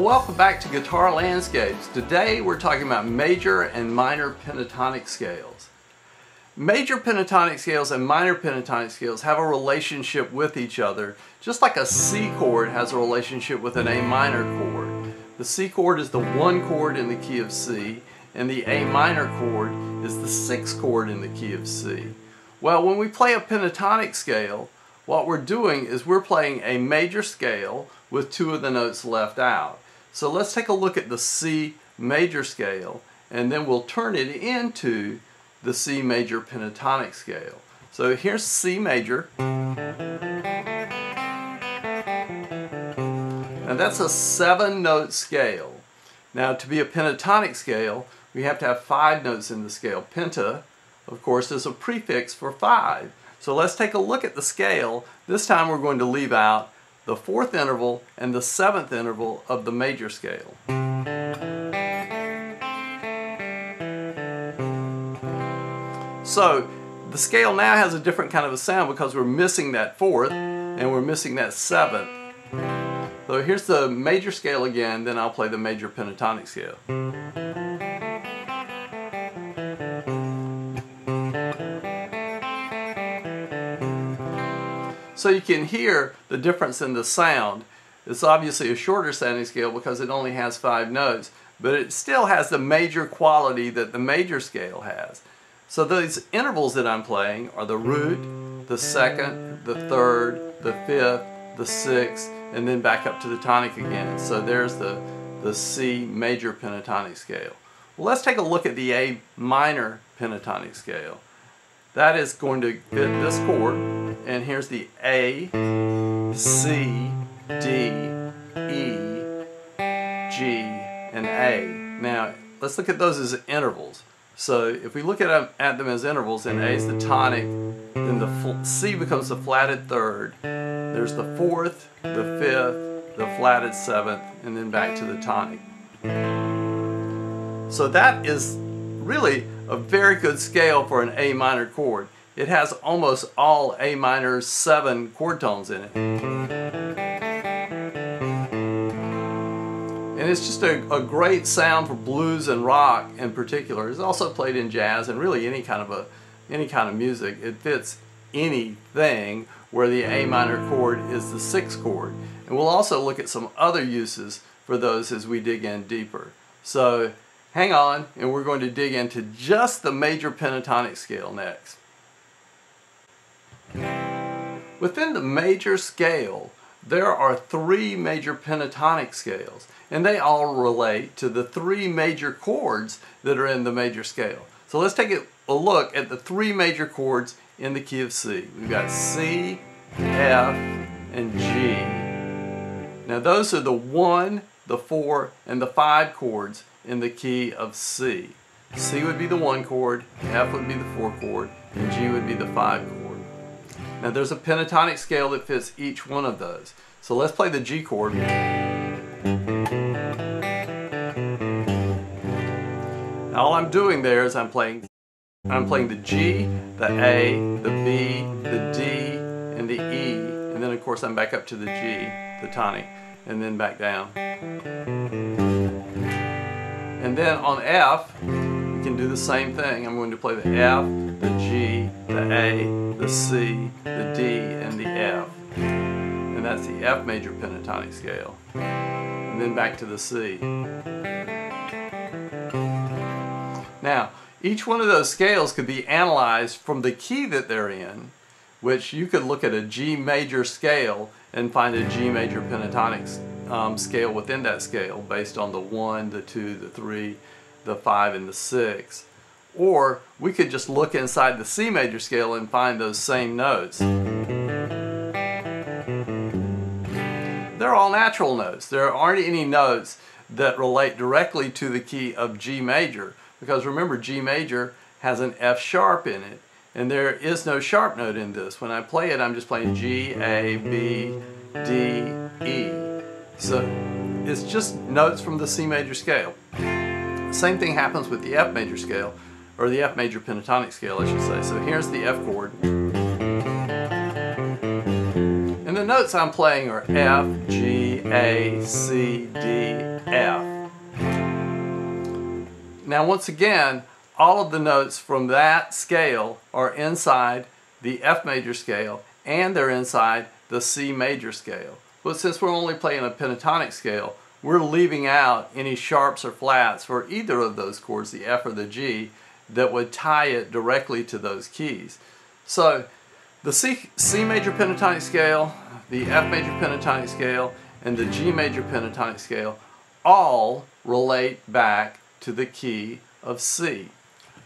welcome back to Guitar Landscapes. Today we're talking about major and minor pentatonic scales. Major pentatonic scales and minor pentatonic scales have a relationship with each other, just like a C chord has a relationship with an A minor chord. The C chord is the 1 chord in the key of C, and the A minor chord is the 6th chord in the key of C. Well, when we play a pentatonic scale, what we're doing is we're playing a major scale with 2 of the notes left out. So let's take a look at the C major scale, and then we'll turn it into the C major pentatonic scale. So here's C major. Now that's a 7-note scale. Now to be a pentatonic scale, we have to have 5 notes in the scale. Penta, of course, is a prefix for 5. So let's take a look at the scale. This time we're going to leave out the 4th interval and the 7th interval of the major scale. So the scale now has a different kind of a sound because we're missing that 4th and we're missing that 7th. So here's the major scale again, then I'll play the major pentatonic scale. So you can hear the difference in the sound. It's obviously a shorter sounding scale because it only has 5 notes, but it still has the major quality that the major scale has. So these intervals that I'm playing are the root, the 2nd, the 3rd, the 5th, the 6th, and then back up to the tonic again. So there's the C major pentatonic scale. Well, let's take a look at the A minor pentatonic scale. That is going to fit this chord, and here's the A, C, D, E, G, and A. Now, let's look at those as intervals. So if we look at them as intervals, then A is the tonic, then the C becomes the flatted 3rd, there's the 4th, the 5th, the flatted 7th, and then back to the tonic. So that is really a very good scale for an A minor chord. It has almost all A minor 7 chord tones in it. And it's just a great sound for blues and rock in particular. It's also played in jazz and really any kind of music. It fits anything where the A minor chord is the 6th chord. And we'll also look at some other uses for those as we dig in deeper. So hang on, and we're going to dig into just the major pentatonic scale next. Within the major scale, there are 3 major pentatonic scales, and they all relate to the 3 major chords that are in the major scale. So let's take a look at the 3 major chords in the key of C. We've got C, F, and G. Now those are the 1, the 4, and the 5 chords in the key of C. C would be the 1 chord, F would be the 4 chord, and G would be the 5 chord. Now there's a pentatonic scale that fits each one of those. So let's play the G chord. Now all I'm doing there is I'm playing the G, the A, the B, the D, and the E, and then of course I'm back up to the G, the tonic, and then back down. And then on F, we can do the same thing. I'm going to play the F, the G, the A, the C, the D, and the F. And that's the F major pentatonic scale. And then back to the C. Now, each one of those scales could be analyzed from the key that they're in, which you could look at a G major scale and find a G major pentatonic scale within that scale based on the 1, the 2, the 3, the 5, and the 6. Or we could just look inside the C major scale and find those same notes. They're all natural notes. There aren't any notes that relate directly to the key of G major, because remember, G major has an F sharp in it, and there is no sharp note in this. When I play it, I'm just playing G, A, B, D, E. So it's just notes from the C major scale. Same thing happens with the F major scale, or the F major pentatonic scale, I should say. So here's the F chord. And the notes I'm playing are F, G, G, A, C, D, F. Now once again, all of the notes from that scale are inside the F major scale and they're inside the C major scale. But since we're only playing a pentatonic scale, we're leaving out any sharps or flats for either of those chords, the F or the G, that would tie it directly to those keys. So the C major pentatonic scale, the F major pentatonic scale, and the G major pentatonic scale all relate back to the key of C.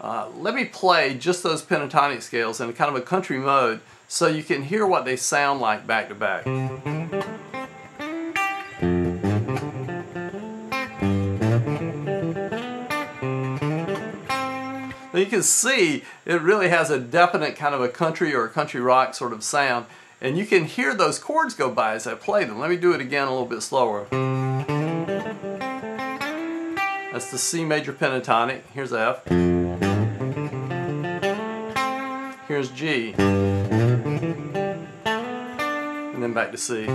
Let me play just those pentatonic scales in a kind of a country mode so you can hear what they sound like back to back. Now you can see it really has a definite kind of a country or a country rock sort of sound, and you can hear those chords go by as I play them. Let me do it again a little bit slower. That's the C major pentatonic. Here's F. Here's G. And then back to C.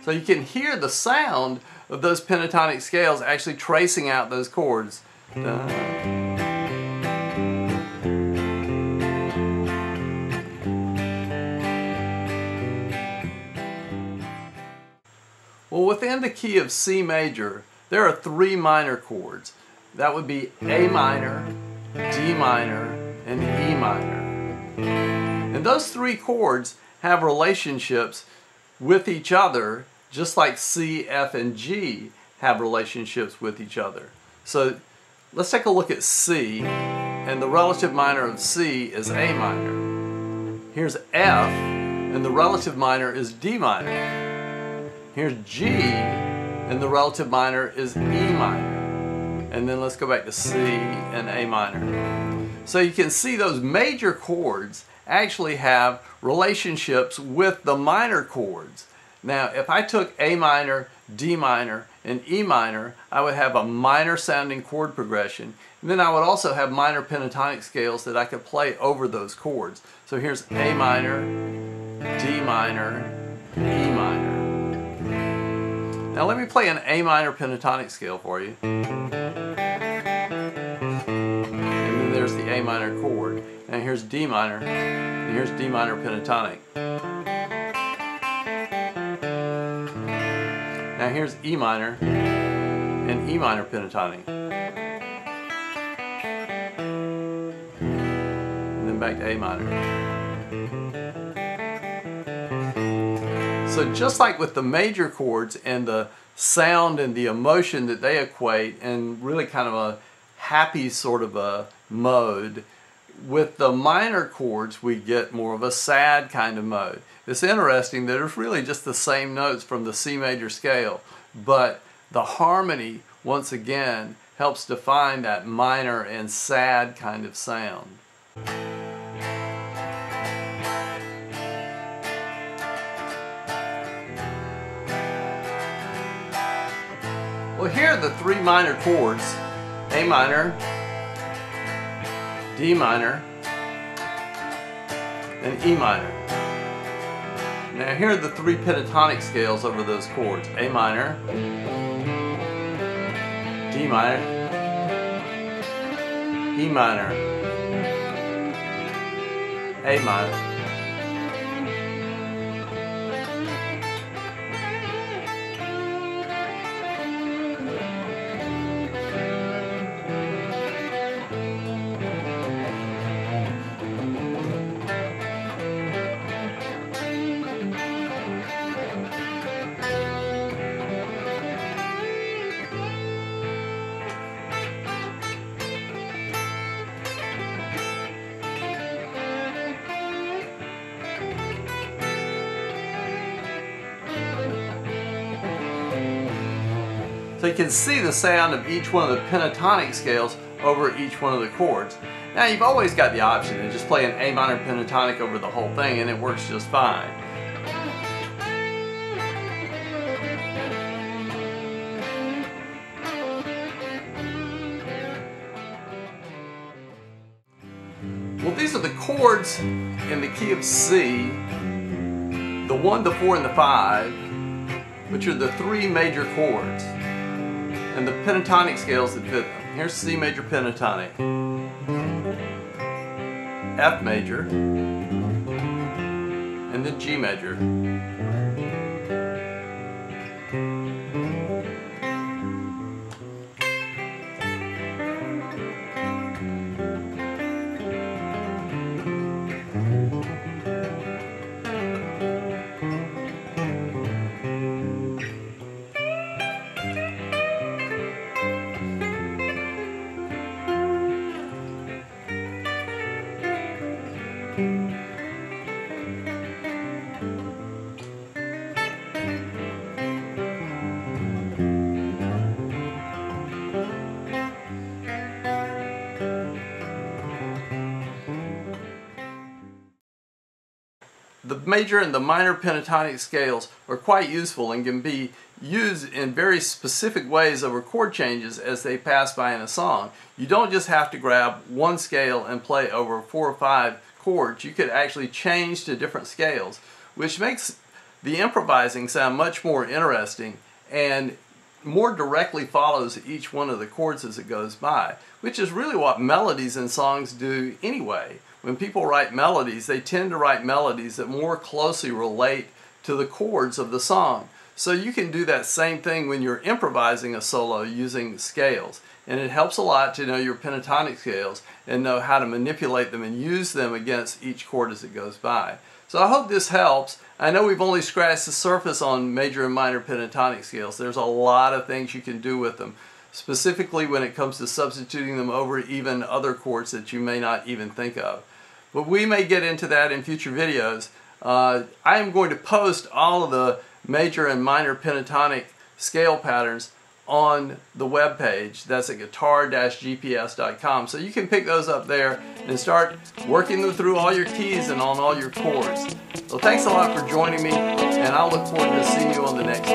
So you can hear the sound of those pentatonic scales actually tracing out those chords. Well, within the key of C major, there are 3 minor chords. That would be A minor, D minor, and E minor. And those 3 chords have relationships with each other, just like C, F, and G have relationships with each other. So let's take a look at C, and the relative minor of C is A minor. Here's F, and the relative minor is D minor. Here's G, and the relative minor is E minor. And then let's go back to C and A minor. So you can see those major chords actually have relationships with the minor chords. Now, if I took A minor, D minor, and E minor, I would have a minor sounding chord progression. And then I would also have minor pentatonic scales that I could play over those chords. So here's A minor, D minor, E minor. Now let me play an A minor pentatonic scale for you. And then there's the A minor chord. And here's D minor, and here's D minor pentatonic. Now here's E minor and E minor pentatonic. And then back to A minor. So just like with the major chords and the sound and the emotion that they equate and really kind of a happy sort of a mode, with the minor chords we get more of a sad kind of mode. It's interesting that it's really just the same notes from the C major scale, but the harmony once again helps define that minor and sad kind of sound. Well, here are the 3 minor chords: A minor, D minor, and E minor. Now here are the 3 pentatonic scales over those chords: A minor, D minor, E minor, A minor. So you can see the sound of each one of the pentatonic scales over each one of the chords. Now you've always got the option to just play an A minor pentatonic over the whole thing and it works just fine. Well, these are the chords in the key of C, the 1, the 4, and the 5, which are the 3 major chords and the pentatonic scales that fit them. Here's C major pentatonic, F major, and then G major. The major and the minor pentatonic scales are quite useful and can be used in very specific ways over chord changes as they pass by in a song. You don't just have to grab one scale and play over 4 or 5 chords. You could actually change to different scales, which makes the improvising sound much more interesting and more directly follows each one of the chords as it goes by, which is really what melodies in songs do anyway. When people write melodies, they tend to write melodies that more closely relate to the chords of the song. So you can do that same thing when you're improvising a solo using scales. And it helps a lot to know your pentatonic scales and know how to manipulate them and use them against each chord as it goes by. So I hope this helps. I know we've only scratched the surface on major and minor pentatonic scales. There's a lot of things you can do with them, specifically when it comes to substituting them over even other chords that you may not even think of. But we may get into that in future videos. I am going to post all of the major and minor pentatonic scale patterns on the web page. That's at Guitar-Gps.com. So you can pick those up there and start working them through all your keys and on all your chords. So thanks a lot for joining me, and I'll look forward to seeing you on the next